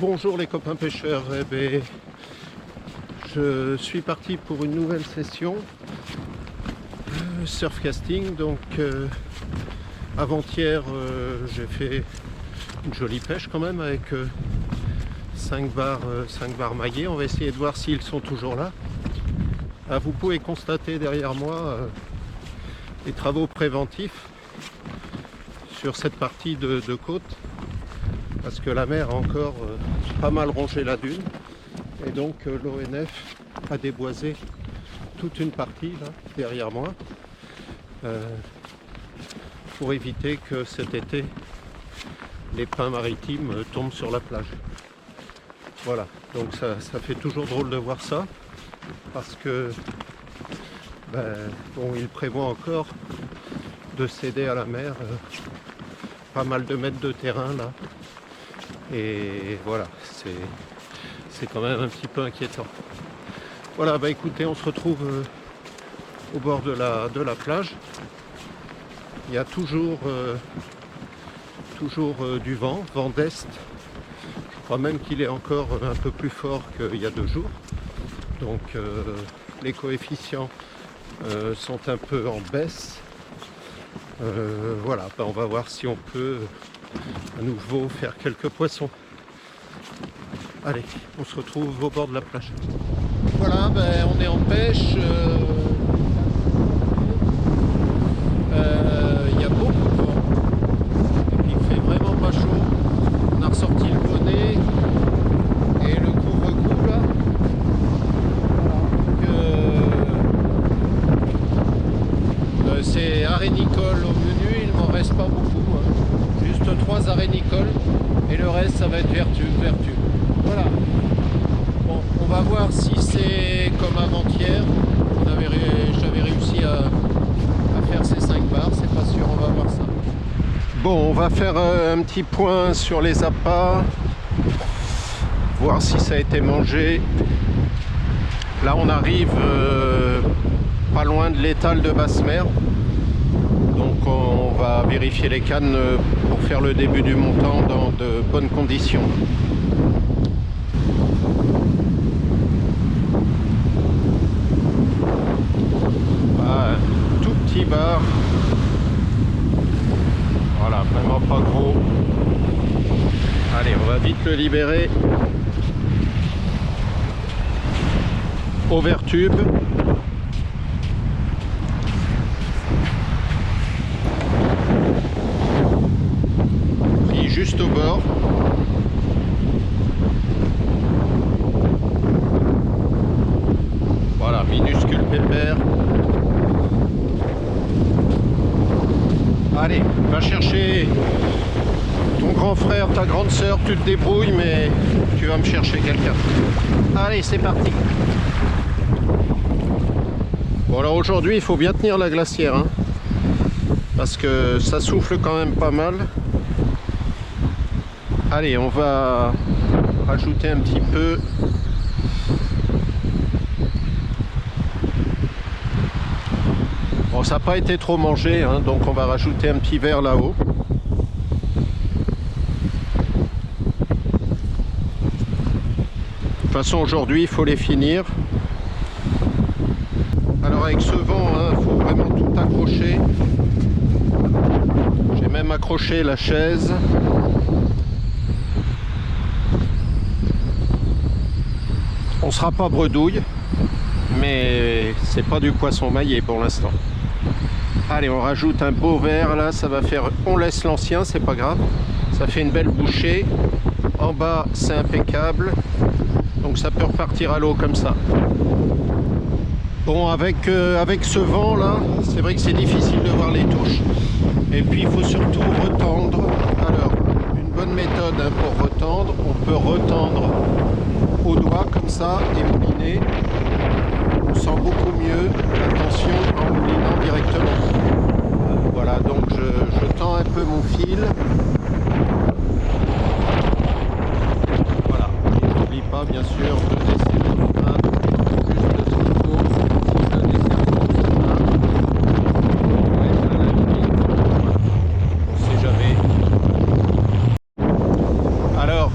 Bonjour les copains pêcheurs, je suis parti pour une nouvelle session surfcasting. Donc avant-hier j'ai fait une jolie pêche quand même avec 5 bars maillés. On va essayer de voir s'ils sont toujours là. Vous pouvez constater derrière moi les travaux préventifs sur cette partie de côte, parce que la mer a encore pas mal rongé la dune, et donc l'ONF a déboisé toute une partie là derrière moi pour éviter que cet été les pins maritimes tombent sur la plage. Voilà, donc ça fait toujours drôle de voir ça, parce que bon, il prévoit encore de céder à la mer pas mal de mètres de terrain là, et voilà, c'est quand même un petit peu inquiétant. Voilà, écoutez, on se retrouve au bord de la plage. Il y a toujours du vent d'est. Je crois même qu'il est encore un peu plus fort qu'il y a 2 jours. Donc les coefficients sont un peu en baisse. Voilà, on va voir si on peut à nouveau faire quelques poissons. Allez, on se retrouve au bord de la plage. Voilà, on est en pêche. Il y a beaucoup de vent. Et puis il fait vraiment pas chaud. On a ressorti le bonnet et le couvre-cou là. C'est arénicole au menu, il m'en reste pas beaucoup. Juste 3 arénicoles et le reste ça va être vertu. Voilà. Bon, on va voir si c'est comme avant-hier. J'avais réussi à faire ces 5 bars, c'est pas sûr, on va voir ça. Bon, on va faire un petit point sur les appâts, voir si ça a été mangé. Là on arrive pas loin de l'étale de basse mer, donc on va vérifier les cannes pour faire le début du montant dans de bonnes conditions. Tout petit bar, voilà, vraiment pas gros. Allez, on va vite le libérer. Overtube. Pris juste au bord. Voilà, minuscule pépère. Allez, va chercher ton grand frère, ta grande sœur, tu te débrouilles, mais tu vas me chercher quelqu'un. Allez, c'est parti. Bon, alors aujourd'hui, il faut bien tenir la glacière, hein, parce que ça souffle quand même pas mal. Allez, on va rajouter un petit peu. Bon, ça n'a pas été trop mangé, hein, donc on va rajouter un petit verre là-haut. De toute façon, aujourd'hui, il faut les finir. Alors avec ce vent, il faut vraiment tout accrocher. J'ai même accroché la chaise. On sera pas bredouille, mais c'est pas du poisson maillé pour l'instant. Allez, on rajoute un beau verre là, ça va faire. On laisse l'ancien, c'est pas grave. Ça fait une belle bouchée. En bas, c'est impeccable. Donc ça peut repartir à l'eau comme ça. Bon, avec ce vent là, c'est vrai que c'est difficile de voir les touches. Et puis il faut surtout retendre. Alors, une bonne méthode pour retendre, on peut retendre au doigt comme ça et mouliner. On sent beaucoup mieux la tension en moulinant directement. Voilà, donc je tends un peu mon fil. Voilà, et je n'oublie pas bien sûr de desserrer les mains, juste ce qu'il faut, je desserre les mains. Ouais, à la limite, on ne sait jamais. Alors,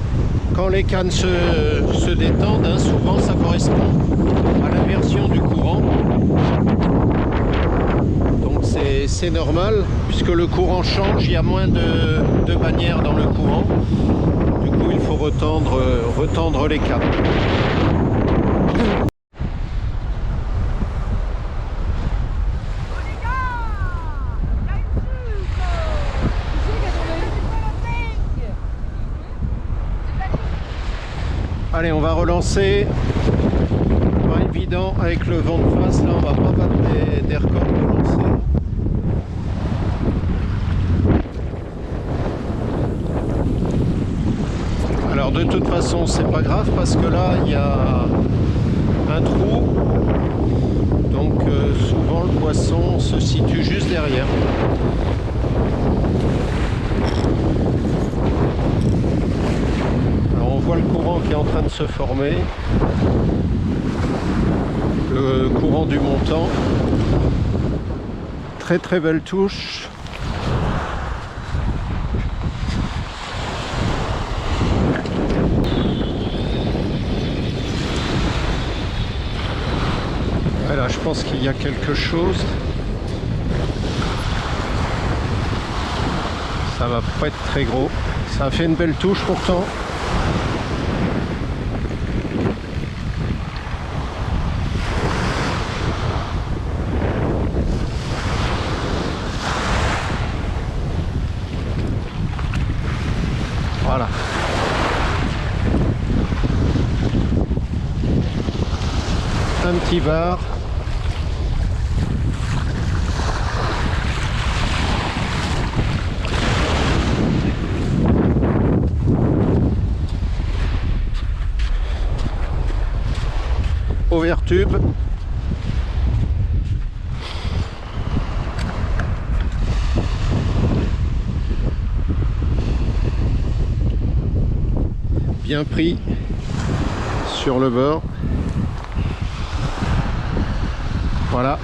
quand les cannes se détendent, hein, souvent ça correspond à l'inversion du courant. Donc c'est normal, puisque le courant change, il y a moins de bannières dans le courant. Du coup, il faut retendre les cannes. Allez, on va relancer. Pas évident avec le vent de face, là on va pas battre des records de lancer. Alors de toute façon c'est pas grave parce que là il y a un trou, donc souvent le poisson se situe juste derrière. Alors on voit le courant qui est en train de se former, le courant du montant. Très très belle touche. Voilà, je pense qu'il y a quelque chose. Ça va pas être très gros. Ça a fait une belle touche pourtant. Voilà. Un petit bar. Overtube. Bien pris sur le bord. Voilà.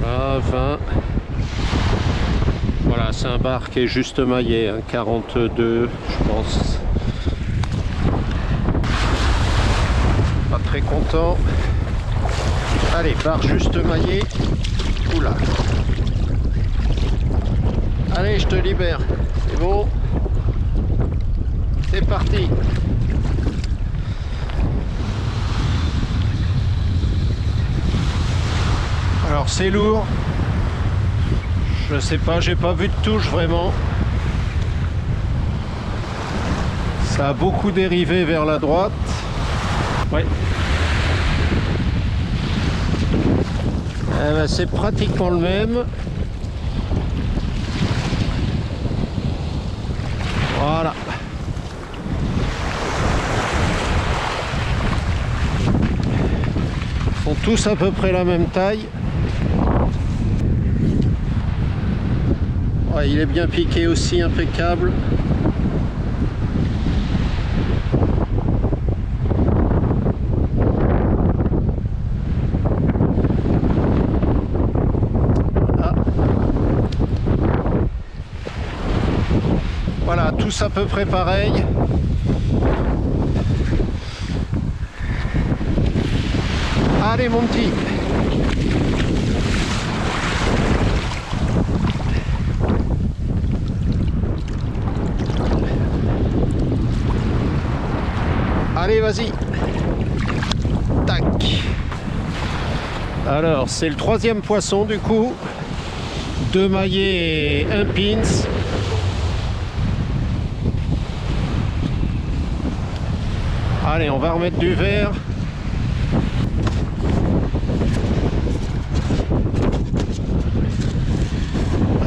Voilà, 20. Voilà, c'est un bar qui est juste maillé, hein, 42, je pense. Pas très content. Allez, bar juste maillé. Oula. Allez, je te libère. C'est bon. C'est parti. Alors c'est lourd. Je sais pas, j'ai pas vu de touche vraiment. Ça a beaucoup dérivé vers la droite. Ouais. Eh ben, c'est pratiquement le même. Voilà. Ils font tous à peu près la même taille. Ouais, il est bien piqué aussi, impeccable. Voilà, tous à peu près pareil. Allez mon petit. Allez, vas-y. Tac. Alors, c'est le troisième poisson du coup. 2 maillets et 1 pins. Allez, on va remettre du verre.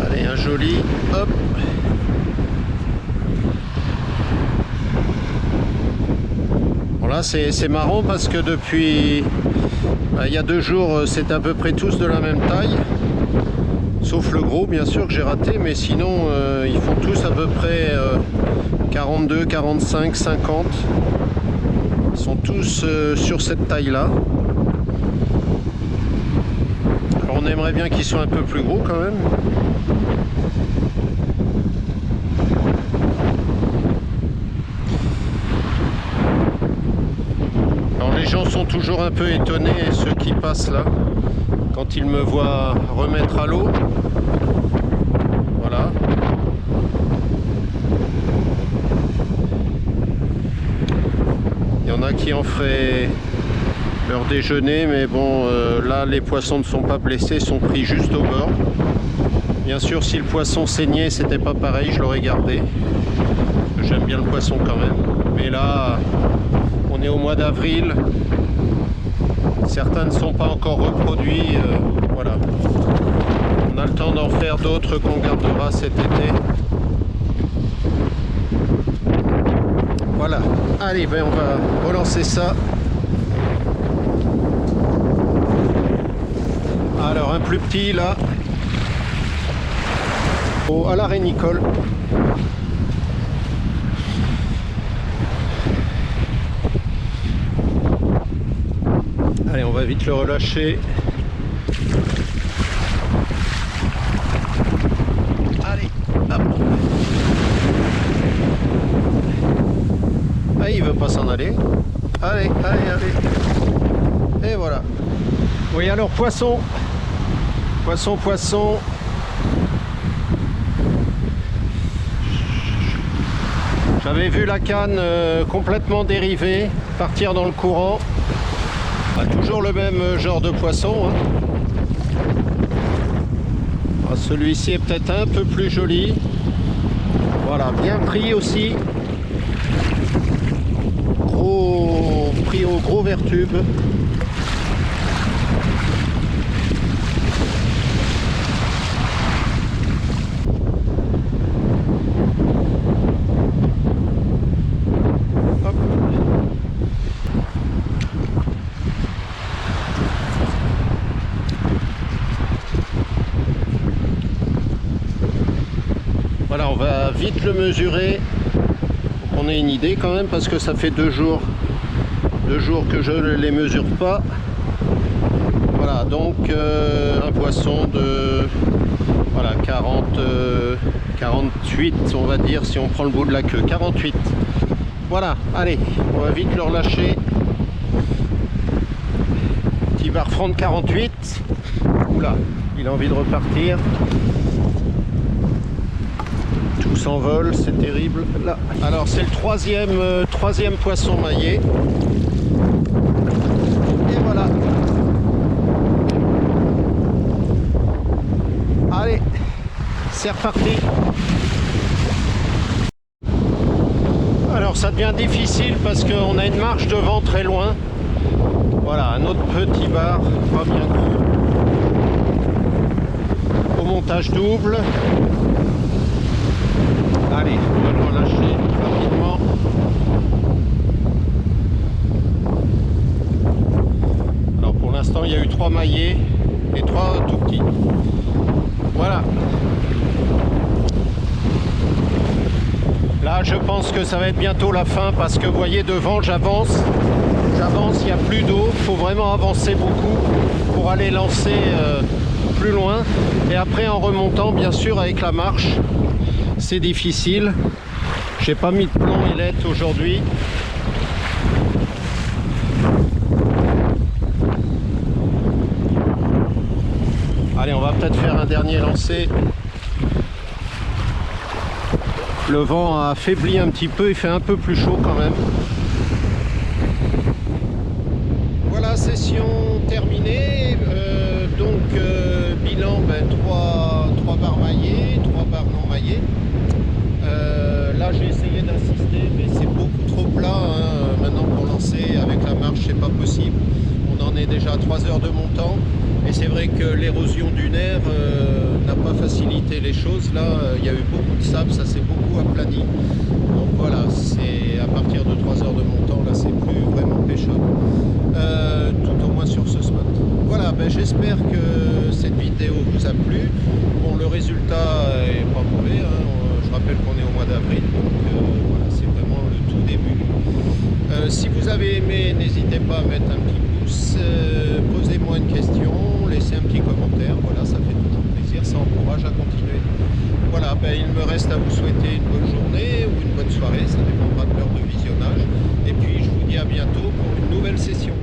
Allez, un joli. Hop. Bon, là, c'est marrant parce que depuis il y a 2 jours, c'est à peu près tous de la même taille. Sauf le gros, bien sûr, que j'ai raté. Mais sinon, ils font tous à peu près 42, 45, 50. Ils sont tous sur cette taille-là. Alors on aimerait bien qu'ils soient un peu plus gros quand même. sont toujours un peu étonnés, ceux qui passent là, quand ils me voient remettre à l'eau. Voilà. Il y en a qui en feraient leur déjeuner, mais bon, là les poissons ne sont pas blessés, sont pris juste au bord. Bien sûr, si le poisson saignait, c'était pas pareil, je l'aurais gardé. J'aime bien le poisson quand même. Mais là, on est au mois d'avril. Certains ne sont pas encore reproduits. Voilà. On a le temps d'en faire d'autres qu'on gardera cet été. Voilà. Allez, ben on va relancer ça. Alors, un plus petit là. À la rénicole. Allez, on va vite le relâcher. Allez, hop. Ah, il veut pas s'en aller. Allez, allez, allez. Et voilà. Oui, alors poisson. Poisson, poisson. J'avais vu la canne complètement dérivée, partir dans le courant. Ah, toujours le même genre de poisson. Hein. Ah, celui-ci est peut-être un peu plus joli. Voilà, bien pris aussi. Pris au gros vertube. Voilà, on va vite le mesurer pour qu'on ait une idée quand même, parce que ça fait 2 jours que je ne les mesure pas. Voilà, donc un poisson de voilà, 48 on va dire, si on prend le bout de la queue, 48. Voilà, allez, on va vite le relâcher. Petit barfront de 48. Oula, il a envie de repartir. Tout s'envole, c'est terrible. Là. Alors c'est le troisième poisson maillé. Et voilà. Allez, c'est reparti. Alors ça devient difficile parce qu'on a une marche devant très loin. Voilà, un autre petit bar, pas bien gros. Au montage double. Allez, on va le relâcher rapidement. Alors pour l'instant il y a eu 3 maillets et 3 tout petits. Voilà. Là je pense que ça va être bientôt la fin parce que vous voyez devant j'avance, il n'y a plus d'eau, il faut vraiment avancer beaucoup pour aller lancer plus loin. Et après en remontant bien sûr avec la marche, c'est difficile. J'ai pas mis de plomb ailette aujourd'hui. Allez, on va peut-être faire un dernier lancer. Le vent a affaibli un petit peu, il fait un peu plus chaud quand même. Voilà, session terminée. Bilan, 3 barres maillées, 3 barres non maillées. Là j'ai essayé d'insister mais c'est beaucoup trop plat hein. Maintenant pour lancer avec la marche c'est pas possible. On en est déjà à 3 heures de montant et c'est vrai que l'érosion dunaire n'a pas facilité les choses. Là il y a eu beaucoup de sable, ça s'est beaucoup aplani. Donc voilà, c'est à partir de 3 heures de montant, là c'est plus vraiment pêchable. Tout au moins sur ce spot. Voilà, j'espère que cette vidéo vous a plu. Bon, le résultat est pas mauvais hein. Je rappelle qu'on est au mois d'avril, donc voilà, c'est vraiment le tout début. Si vous avez aimé, n'hésitez pas à mettre un petit pouce, posez-moi une question, laissez un petit commentaire, voilà, ça fait toujours plaisir, ça encourage à continuer. Voilà, il me reste à vous souhaiter une bonne journée ou une bonne soirée, ça dépendra de l'heure de visionnage. Et puis je vous dis à bientôt pour une nouvelle session.